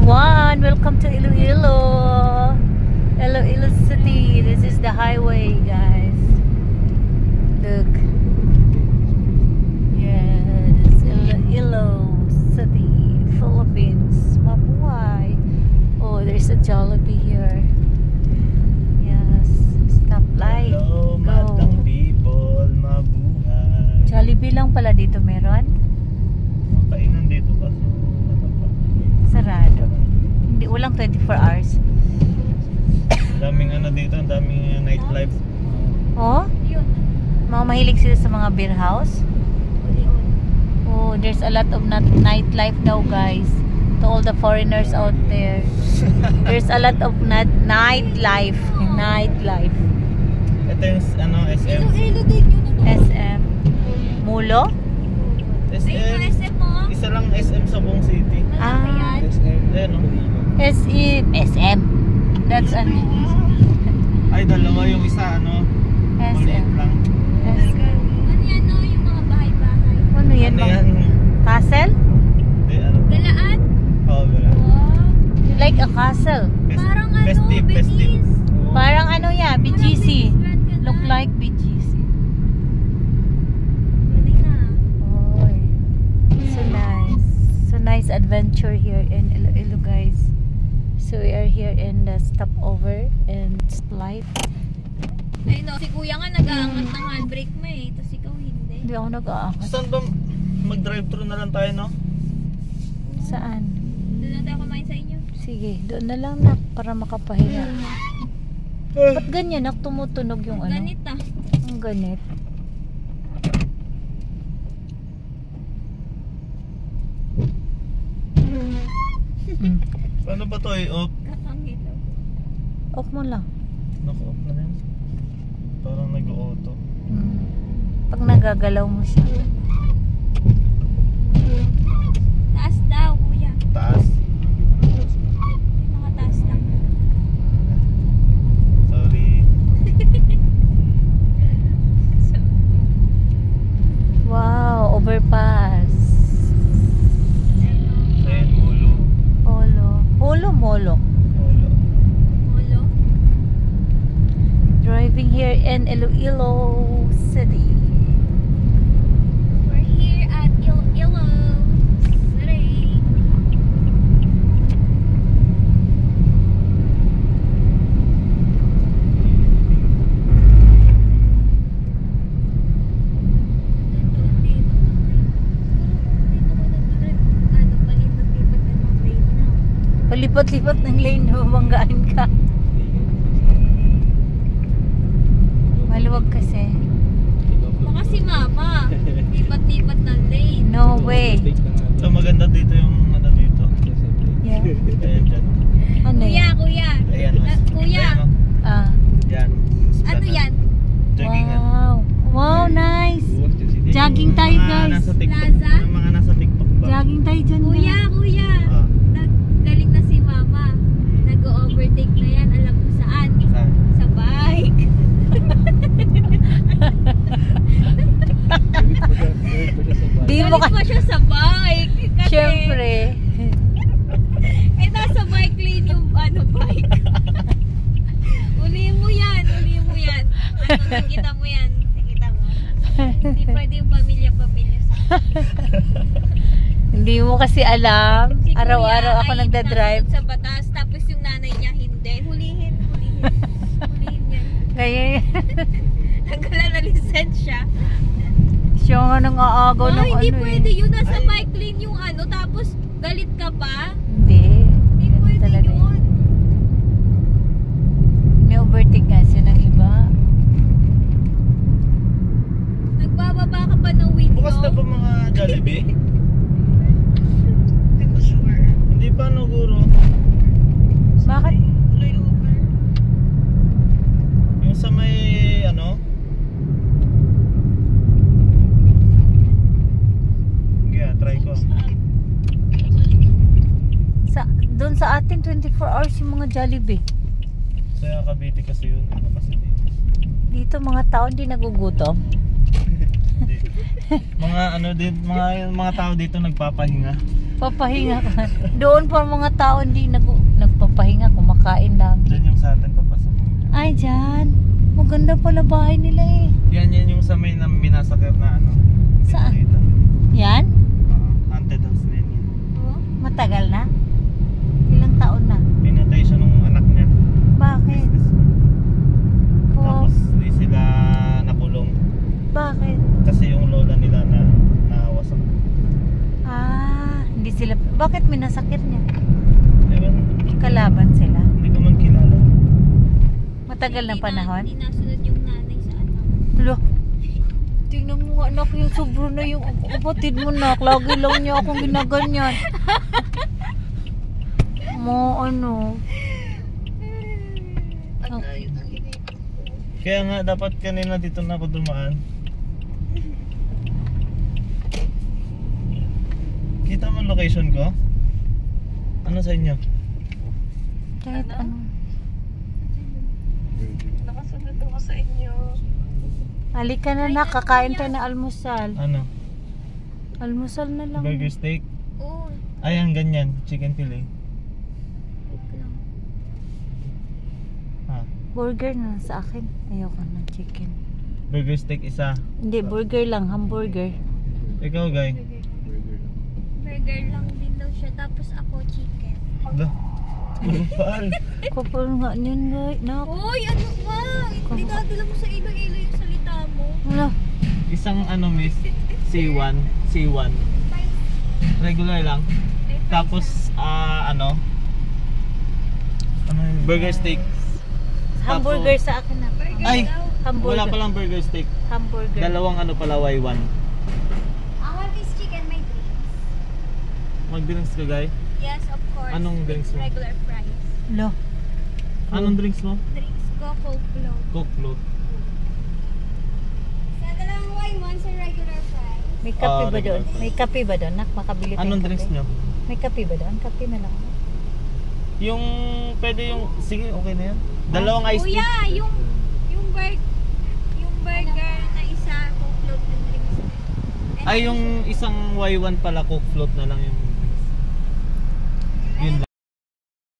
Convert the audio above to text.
everyone, welcome to Iloilo. Iloilo City. This is the highway, guys. Look. Yes, Iloilo City, Philippines. Mabuhay. Oh, there's a Jollibee here. Yes, stoplight. Hello, madlang people, mabuhay. Jollibee lang pala dito meron. Kainan dito kaso ano pa? Sarado. Hindi, walang 24 hours. Daming ano dito, daming nightlife. Oh? Mga mahilig sila sa mga beer house. Oh, there's a lot of nightlife daw, guys. To all the foreigners out there. There's a lot of nightlife. Nightlife. Ito yung ano, SM. SM. Mulo? SM. Isa lang SM sa buong city. Ah. SM. Ayan o. SM. That's an Ay, dalawa yung isa ano. SM. Maliit lang. SM. Ano yan, no? Yung mga bahay-bahay. Ano yan? Ano yan? Castle? Hindi, ano. Galaan? Oo, galaan. Wow. Like a castle. Parang ano, festive, festive. Oo. Parang ano yan, BGC. Parang Look like BGC. Galing na. Oy. So nice. So nice adventure here in Iloilo, guys. So we are here in the stopover and life. Ay no, si kuya nga nag-aangat ng handbrake mo eh. Tapos ikaw hindi. Hindi ako nag-aangat. Saan ba mag-drive-thru na lang tayo, no? Saan? Doon na tayo kumain sa inyo. Sige, doon na lang na para makapahinga. Ba't ganyan? Tumutunog yung ano? Ganit ah. Ang ganit. Paano ba to i-off? Kakangilo. Off mo lang. Naka-off na yan. Parang nag-auto. Pag nagagalaw mo siya. Taas daw, kuya. Taas. Nakataas lang. Sorry. Wow, overpass. Ayan, mulo. Olo. Olo, molo. Mulo. Molo. Driving here in Iloilo City. We're here at Iloilo City. Palipat-lipat ng lane, mabanggaan ka. Maluwag kasi. Baka si mama. Lipat-lipat ng lane. No way. So maganda dito yung ano dito. Yeah. Ayan dyan. Ano Kuya, yan? kuya. Ayan. Kuya. Ayan, oh. Ah. Yan. Ano yan? Joggingan. Wow. Wow, nice. Jogging tayo, Mga guys. nasa TikTok. Plaza? Yung mga nasa TikTok ba? Jogging tayo dyan. Kuya, kuya. Ah. Galing na si mama. Nag-overtake na yan. Alam mo saan? Saan? Sa bike. Di mo Galing ka... pa siya sa bike. Kasi, Siyempre. nasa bike lane yung bike. Ulihin mo yan. Ulihin mo yan. Ano, nakita mo yan. Nakita mo. Hindi pwede yung pamilya-pamilya sa Hindi mo kasi alam. Si kuya Araw-araw ako ay nagda-drive. nasunod sa batas, tapos yung nanay niya hindi. Hulihin. Hulihin yan. Kaya Nagkala na lisensya. siya nga nang aagaw ng hindi ano pwede eh. yun. Nasa Ay. bike lane yung ano, tapos galit ka pa. Hindi. Hindi Ganun pwede talaga yun. May overtake nga siya ng iba. Nagbababa ka pa ng window. Bukas na ba mga Jollibee? Hindi pa no, guro. Bakit? Yung sa may ano? Yeah, try ko. Doon sa atin 24 hours yung mga Jollibee. Sa Cavite kasi yun. Ano kasi dito? Dito mga tao hindi nagugutom. Hindi. Mga ano din, mga tao dito nagpapahinga. Papahinga ka. Doon pa mga tao hindi nagpapahinga, kumakain lang. Diyan yung sa atin papasok. Ay, dyan. Maganda pala bahay nila eh. Yan yung sa may minasakit na ano. Saan? Pinakita. Yan? Haunted house na yun. Oh? Matagal na? Ilang taon na? Pinatay siya nung anak niya. Bakit? Oh, Tapos di sila nakulong. bakit? Kasi yung lola nila na nawasak. Ah, hindi sila. Bakit minasakit niya? Ewan, Kalaban sila. hindi ko man kilala. Matagal na panahon? Hindi nasunod yung nanay sa anak. Lo. Tingnan mo nga, anak, yung sobro na yung kapatid mo, nak. Lagi lang niya akong ginaganyan. Mo, ano. Kaya nga dapat kanina dito na ako dumaan. Kita mo location ko? Ano sa inyo? Kahit ano. Nakasunod ako sa inyo. Halika na, nak. Kakain tayo na almusal. Ano? Almusal na lang. Burger steak? Oo. Ayan, ganyan. Chicken fillet. Ha? Burger na sa akin. Ayoko na chicken. Burger steak isa. Hindi, burger lang. Hamburger. Ikaw, guy? Burger lang din daw siya. Tapos ako chicken. Da. Kupal. Kapal nga niyan, guy. Nak. Uy, ano ba? Pinadala mo sa ilo-ilo yung salita mo. Wala. Isang ano, miss? C1. C1. Regular lang. Tapos, ano? Ano yun? Burger steak. Hamburger sa akin na. Burger Ay! daw. Hamburger. Wala palang burger steak. Hamburger. Dalawang ano pala, Y1. I want this chicken, my drinks. Mag-drinks ka, guy? Yes, of course. Anong drinks mo? Regular fries. Lo. Anong drinks mo? Drinks ko, Coke float. Coke float. Sa dalawang wine, one sa regular fries. May kape ba regular doon? fries. May kape ba doon? Nak, makabili tayong Anong kape. drinks nyo? May kape ba doon? Kape na lang. Yung, pwede yung, sige, okay na yan. Dalawang iced tea. Kuya, yung burger na isa, Coke float na drinks. And Ay, yung isang Y1 pala, Coke float na lang yung